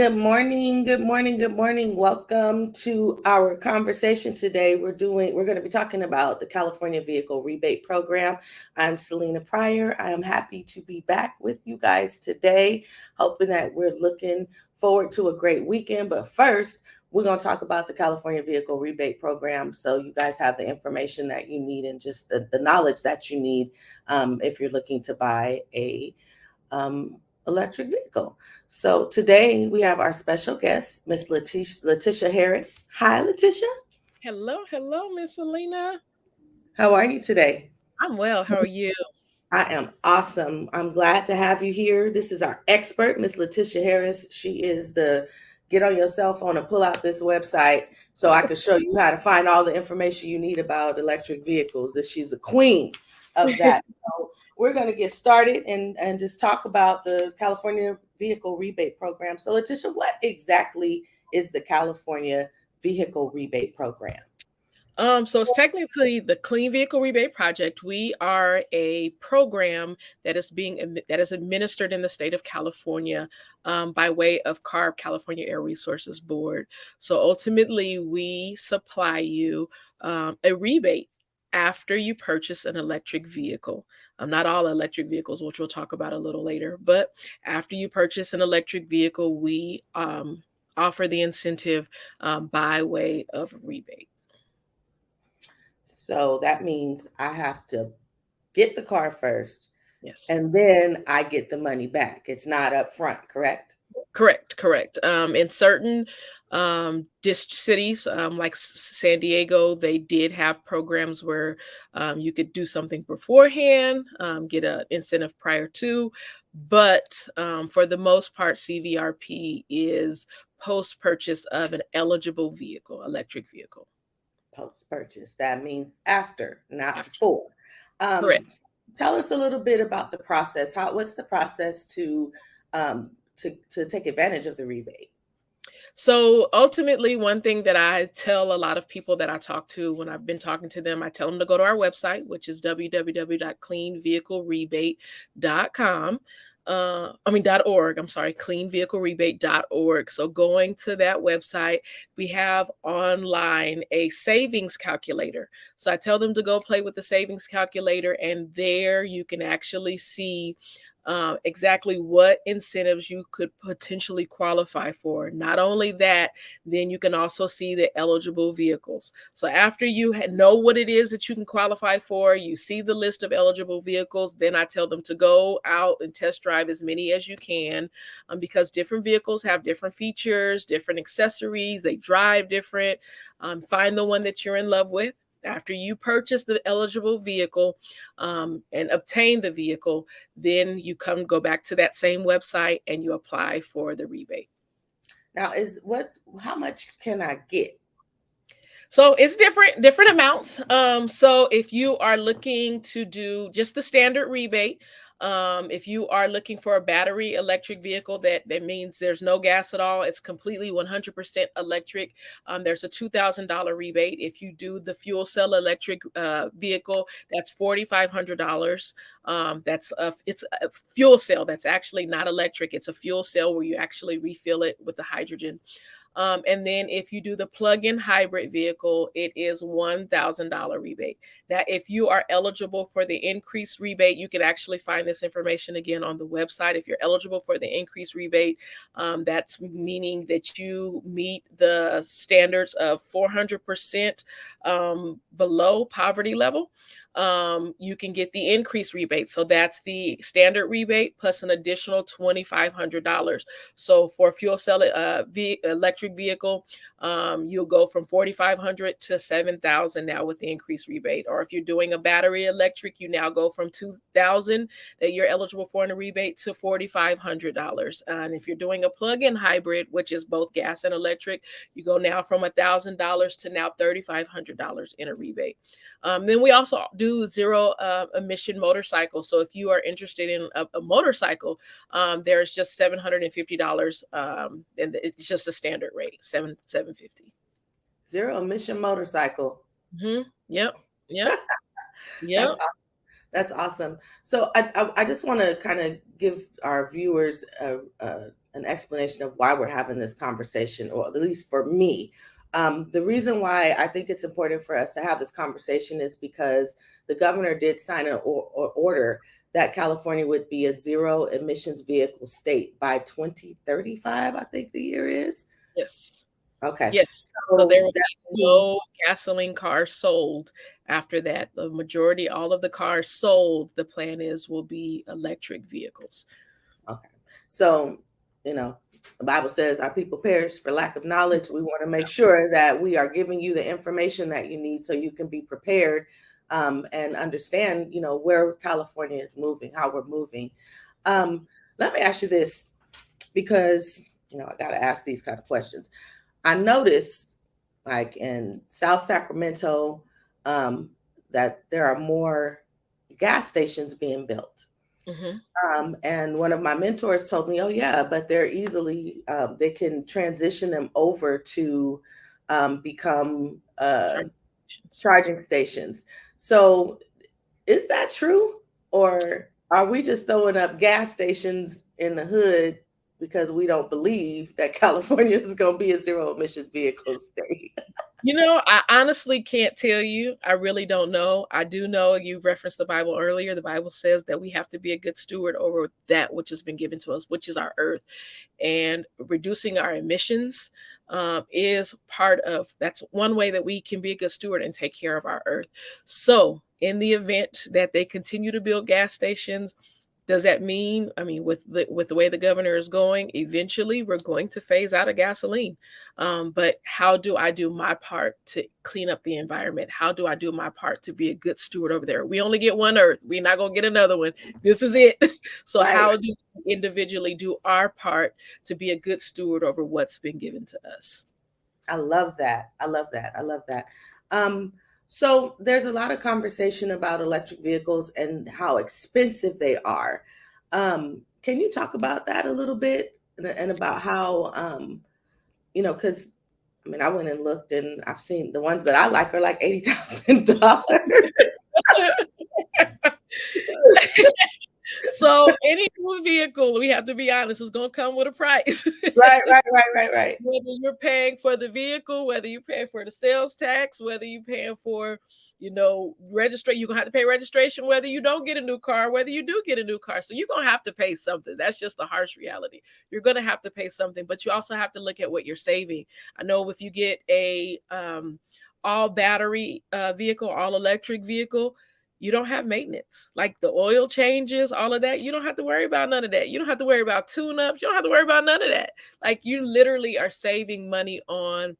Good morning, good morning, good morning. Welcome to our conversation today. We're going to be talking about the California Vehicle Rebate Program. I'm Selena Pryor. I am happy to be back with you guys today, hoping that we're looking forward to a great weekend. But first, we're going to talk about the California Vehicle Rebate Program so you guys have the information that you need and just the knowledge that you need if you're looking to buy a electric vehicle. So today we have our special guest, Miss LaTisha Harris. Hi, LaTisha. Hello, Miss Selena. How are you today? I'm well. How are you? I am awesome. I'm glad to have you here. This is our expert, Miss LaTisha Harris. She is the get on your cell phone and pull out this website so I can show you how to find all the information you need about electric vehicles. That she's a queen of that. So we're going to get started and just talk about the California Vehicle Rebate Program. So LaTisha, what exactly is the California Vehicle Rebate Program? So it's technically the Clean Vehicle Rebate Project. We are a program that is administered in the state of California by way of CARB, California Air Resources Board. So ultimately, we supply you a rebate after you purchase an electric vehicle. Not all electric vehicles, which we'll talk about a little later, but after you purchase an electric vehicle, we offer the incentive by way of rebate. So that means I have to get the car first Yes. and then I get the money back. It's not up front, correct? Correct. In certain cities, like San Diego, they did have programs where you could do something beforehand, get an incentive prior to. But for the most part, CVRP is post purchase of an eligible vehicle, electric vehicle. Post purchase. That means after, not After. before. Correct. Um, Tell us a little bit about the process. What's the process to take advantage of the rebate? So ultimately, one thing that I tell a lot of people that I talk to when I've been talking to them, I tell them to go to our website, which is www.cleanvehiclerebate.com. .org. I'm sorry, cleanvehiclerebate.org. So going to that website, we have online a savings calculator. So I tell them to go play with the savings calculator, and there you can actually see exactly what incentives you could potentially qualify for. Not only that, then you can also see the eligible vehicles. So after you know what it is that you can qualify for, you see the list of eligible vehicles, then I tell them to go out and test drive as many as you can, because different vehicles have different features, different accessories, they drive different. Find the one that you're in love with. After you purchase the eligible vehicle and obtain the vehicle, then you go back to that same website and you apply for the rebate. Now, how much can I get? So it's different amounts. So if you are looking to do just the standard rebate, if you are looking for a battery electric vehicle, that means there's no gas at all. It's completely 100% electric. There's a $2,000 rebate. If you do the fuel cell electric vehicle, that's $4,500. It's a fuel cell that's actually not electric. It's a fuel cell where you actually refill it with the hydrogen. And then if you do the plug-in hybrid vehicle, it is $1,000 rebate. Now, if you are eligible for the increased rebate, you can actually find this information again on the website. If you're eligible for the increased rebate, that's meaning that you meet the standards of 400% below poverty level. You can get the increased rebate. So that's the standard rebate plus an additional $2,500. So for fuel cell electric vehicle, you'll go from 4,500 to 7,000 now with the increased rebate. Or if you're doing a battery electric, you now go from 2,000 that you're eligible for in a rebate to $4,500. And if you're doing a plug-in hybrid, which is both gas and electric, you go now from $1,000 to now $3,500 in a rebate. Then we also do zero emission motorcycles. So if you are interested in a motorcycle, there's just $750, and it's just a standard rate, $750. Zero emission motorcycle. Yep. That's awesome. That's awesome. So I just want to kind of give our viewers an explanation of why we're having this conversation, or at least for me. The reason why I think it's important for us to have this conversation is because the governor did sign an order that California would be a zero emissions vehicle state by 2035, I think the year is. Yes. Okay. Yes. So So there will that be means, no gasoline cars sold after that. The majority, all of the cars sold, the plan is will be electric vehicles. okay. So, the Bible says our people perish for lack of knowledge. We want to make sure that we are giving you the information that you need so you can be prepared, and understand, where California is moving, how we're moving. Let me ask you this, because, I got to ask these kind of questions. I noticed, like in South Sacramento, that there are more gas stations being built. Mm-hmm. And one of my mentors told me, "Oh yeah, but they're easily they can transition them over to become charging stations." So, is that true, or are we just throwing up gas stations in the hood because we don't believe that California is going to be a zero emissions vehicle state? I honestly can't tell you. I really don't know. I do know you referenced the Bible earlier. The Bible says that we have to be a good steward over that which has been given to us, which is our earth. And reducing our emissions is part of that's one way that we can be a good steward and take care of our earth. So, in the event that they continue to build gas stations, does that mean, with the way the governor is going, eventually we're going to phase out of gasoline? But how do I do my part to clean up the environment? How do I do my part to be a good steward over there? We only get one earth. We're not going to get another one. This is it. So Right. how do we individually do our part to be a good steward over what's been given to us? I love that. I love that. I love that. So there's a lot of conversation about electric vehicles and how expensive they are. Can you talk about that a little bit, and about how, because I went and looked, and I've seen the ones that I like are like $80,000. So any new vehicle, we have to be honest, is going to come with a price. Right, right, right, right, right. Whether you're paying for the vehicle, whether you're paying for the sales tax, whether you're paying for, register, you're going to have to pay registration, whether you don't get a new car, whether you do get a new car. So you're going to have to pay something. That's just the harsh reality. You're going to have to pay something, but you also have to look at what you're saving. I know if you get a all battery vehicle, all electric vehicle, you don't have maintenance, like the oil changes, all of that. You don't have to worry about none of that. You don't have to worry about tune-ups. You don't have to worry about none of that. Like, you literally are saving money on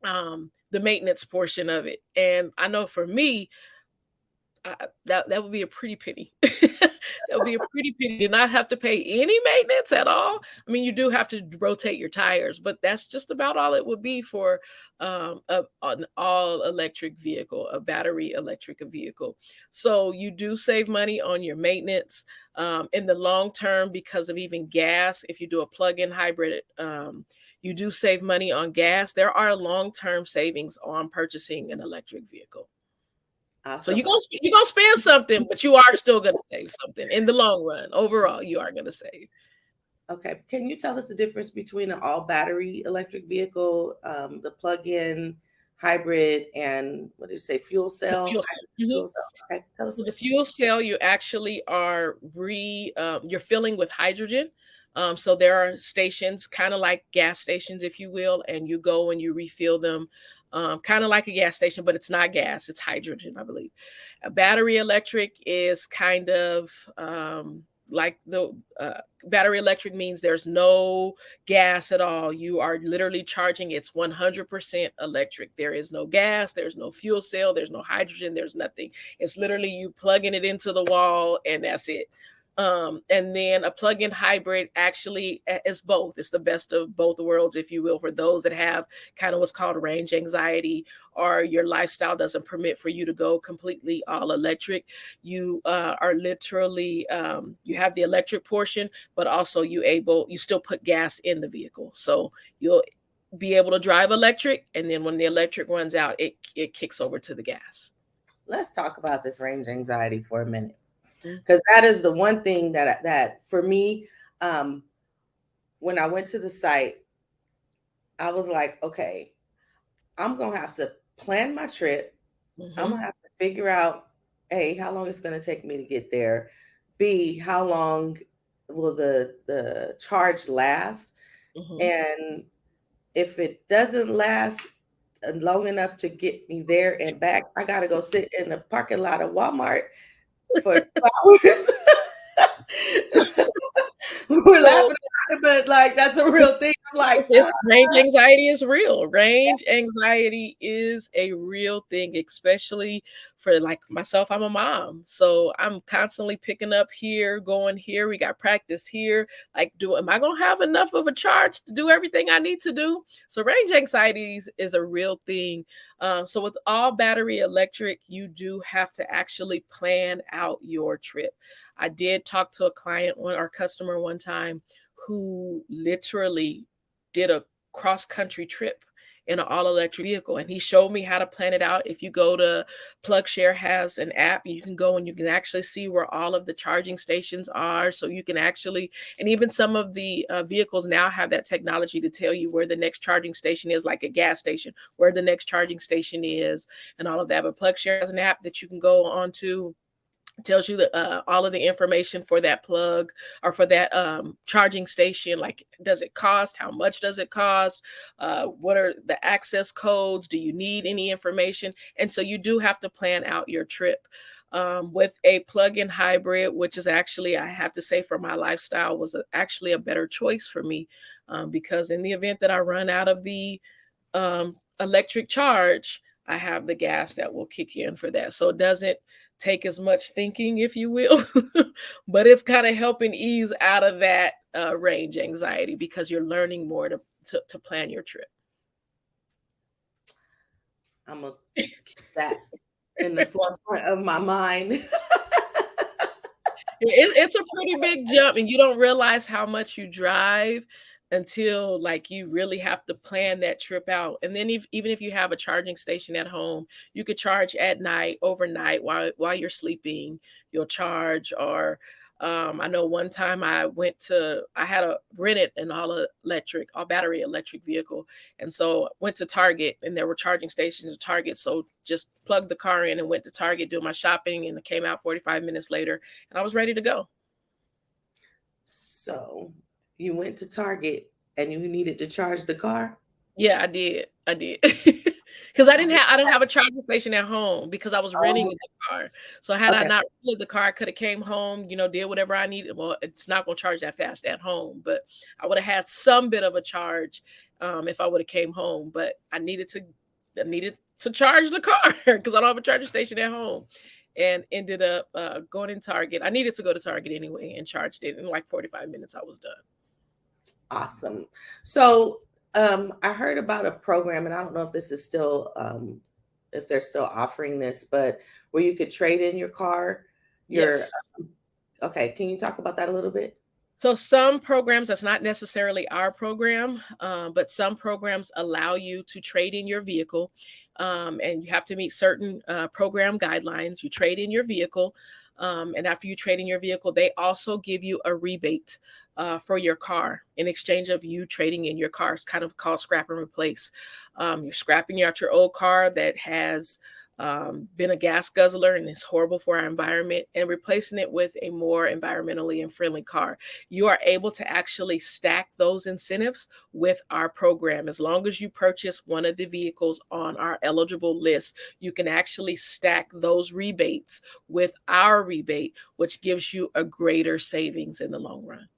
the maintenance portion of it. And I know for me, that would be a pretty pity. That would be a pretty pity to not have to pay any maintenance at all. You do have to rotate your tires, but that's just about all it would be for an all electric vehicle, a battery electric vehicle. So you do save money on your maintenance in the long term because of even gas. If you do a plug-in hybrid, you do save money on gas. There are long-term savings on purchasing an electric vehicle. Awesome. So you're gonna spend something, but you are still gonna save something in the long run. Overall, you are gonna save. Okay. Can you tell us the difference between an all battery electric vehicle, the plug-in hybrid, and what did you say, fuel cell? Fuel cell. Fuel cell. Okay. Tell us. So the fuel cell, you actually are you're filling with hydrogen. So there are stations, kind of like gas stations, if you will, and you go and you refill them, kind of like a gas station, but it's not gas, it's hydrogen, I believe. A battery electric is kind of like the battery electric means there's no gas at all. You are literally charging. It's 100% electric. There is no gas. There's no fuel cell. There's no hydrogen. There's nothing. It's literally you plugging it into the wall and that's it. And then a plug-in hybrid actually is both. It's the best of both worlds, if you will, for those that have kind of what's called range anxiety, or your lifestyle doesn't permit for you to go completely all electric. You are literally, you have the electric portion, but also you still put gas in the vehicle. So you'll be able to drive electric, and then when the electric runs out, it kicks over to the gas. Let's talk about this range anxiety for a minute, because that is the one thing that for me, when I went to the site, I was like, okay, I'm gonna have to plan my trip. I'm Hmm. gonna have to figure out A, how long it's gonna take me to get there. B, how long will the charge last? Hmm. And if it doesn't last long enough to get me there and back, I gotta go sit in the parking lot of Walmart for 2 hours. We're So laughing about it, but like that's a real thing. I'm like, range anxiety is real. Range anxiety is a real thing, especially for like myself. I'm a mom, so I'm constantly picking up here, going here. We got practice here. Like, am I gonna have enough of a charge to do everything I need to do? So range anxiety is a real thing. So with all battery electric, you do have to actually plan out your trip. I did talk to a client, our customer one time, who literally did a cross country trip in an all electric vehicle, and he showed me how to plan it out. If you go to PlugShare, has an app, you can go and you can actually see where all of the charging stations are, so you can actually, and even some of the vehicles now have that technology to tell you where the next charging station is, like a gas station, where the next charging station is, and all of that. But PlugShare has an app that you can go on to, tells you all of the information for that plug or for that charging station. Like, does it cost, how much does it cost, what are the access codes, do you need any information? And so you do have to plan out your trip. With a plug-in hybrid, which is actually, I have to say, for my lifestyle, was actually a better choice for me, because in the event that I run out of the electric charge, I have the gas that will kick in for that. So it doesn't take as much thinking, if you will, but it's kind of helping ease out of that range anxiety, because you're learning more to plan your trip. I'm gonna keep that in the forefront of my mind. It's a pretty big jump, and you don't realize how much you drive until, like, you really have to plan that trip out. And then even if you have a charging station at home, you could charge at night, overnight, while you're sleeping. You'll charge. Or I know one time I had a rented an all battery electric vehicle, and so went to Target, and there were charging stations at Target. So just plugged the car in and went to Target, do my shopping, and it came out 45 minutes later, and I was ready to go. So you went to Target and you needed to charge the car? Yeah, I did. I did. Because I don't have a charging station at home because I was renting Oh, the car. So had I okay. not rented the car, I could have came home, did whatever I needed. Well, it's not gonna charge that fast at home, but I would have had some bit of a charge if I would have came home. But I needed to charge the car because I don't have a charging station at home. And ended up going in Target. I needed to go to Target anyway and charged it in like 45 minutes. I was done. Awesome. So I heard about a program, and I don't know if this is still if they're still offering this, but where you could trade in your car. Your Yes. Okay, can you talk about that a little bit? So some programs, that's not necessarily our program, but some programs allow you to trade in your vehicle, and you have to meet certain program guidelines. You trade in your vehicle, and after you trade in your vehicle, they also give you a rebate for your car in exchange of you trading in your car. It's kind of called scrap and replace. You're scrapping out your old car that has been a gas guzzler and is horrible for our environment, and replacing it with a more environmentally and friendly car. You are able to actually stack those incentives with our program. As long as you purchase one of the vehicles on our eligible list, you can actually stack those rebates with our rebate, which gives you a greater savings in the long run.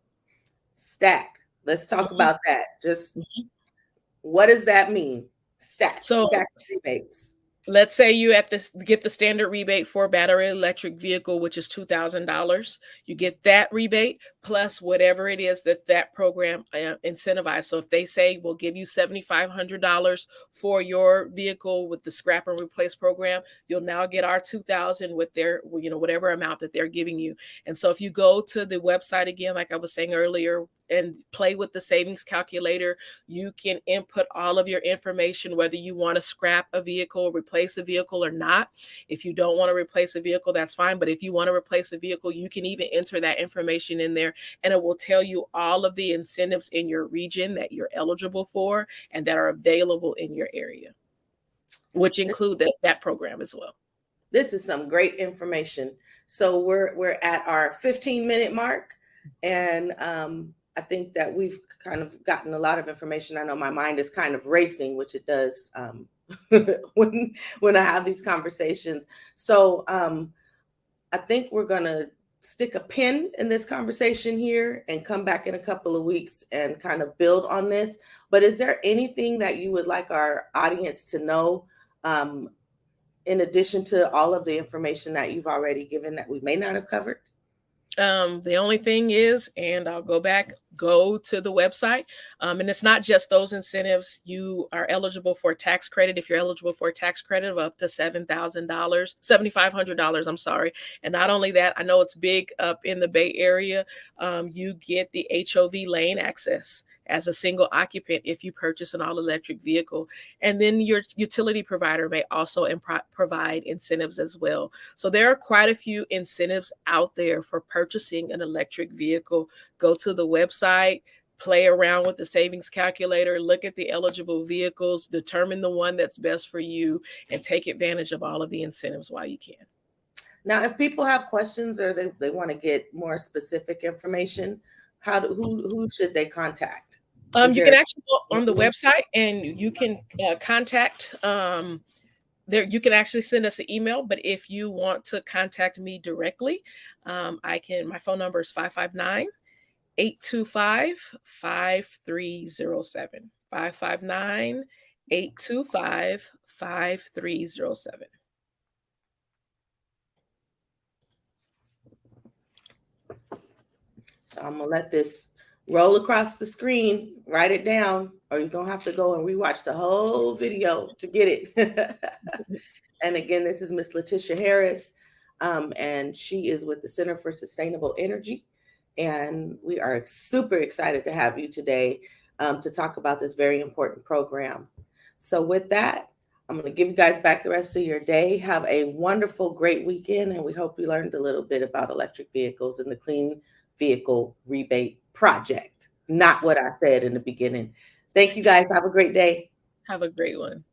Stack. Let's talk Mhm, about that. Just mhm. what does that mean? Stack. So Stack rebates. let's say you get the standard rebate for a battery electric vehicle, which is $2,000. You get that rebate plus whatever it is that program incentivized. So if they say we'll give you $7,500 for your vehicle with the scrap and replace program, you'll now get our 2,000 with their, whatever amount that they're giving you. And so if you go to the website again, like I was saying earlier, and play with the savings calculator. You can input all of your information, whether you want to scrap a vehicle, replace a vehicle or not. If you don't want to replace a vehicle, that's fine. But if you want to replace a vehicle, you can even enter that information in there, and it will tell you all of the incentives in your region that you're eligible for and that are available in your area, which include that program as well. This is some great information. So we're at our 15-minute mark, and I think that we've kind of gotten a lot of information. I know my mind is kind of racing, which it does when I have these conversations. So I think we're gonna stick a pin in this conversation here and come back in a couple of weeks and kind of build on this. But is there anything that you would like our audience to know, in addition to all of the information that you've already given, that we may not have covered? The only thing is, and I'll go to the website. And it's not just those incentives. You are eligible for a tax credit. If you're eligible for a tax credit of up to $7,500, I'm sorry. And not only that, I know it's big up in the Bay Area. You get the HOV lane access as a single occupant if you purchase an all-electric vehicle. And then your utility provider may also provide incentives as well. So there are quite a few incentives out there for purchasing an electric vehicle. Go to the website, play around with the savings calculator, look at the eligible vehicles, determine the one that's best for you, and take advantage of all of the incentives while you can. Now, if people have questions or they want to get more specific information, who should they contact? You can actually go on the website and you can contact there. You can actually send us an email, but if you want to contact me directly, my phone number is 559-825-5307. 559-825-5307. So I'm gonna let this roll across the screen, write it down, or you're gonna have to go and rewatch the whole video to get it. And again, this is Miss LaTisha Harris, and she is with the Center for Sustainable Energy. And we are super excited to have you today to talk about this very important program. So with that, I'm going to give you guys back the rest of your day. Have a wonderful, great weekend, and we hope you learned a little bit about electric vehicles and the Clean Vehicle Rebate Project. Not what I said in the beginning. Thank you guys. Have a great day. Have a great one.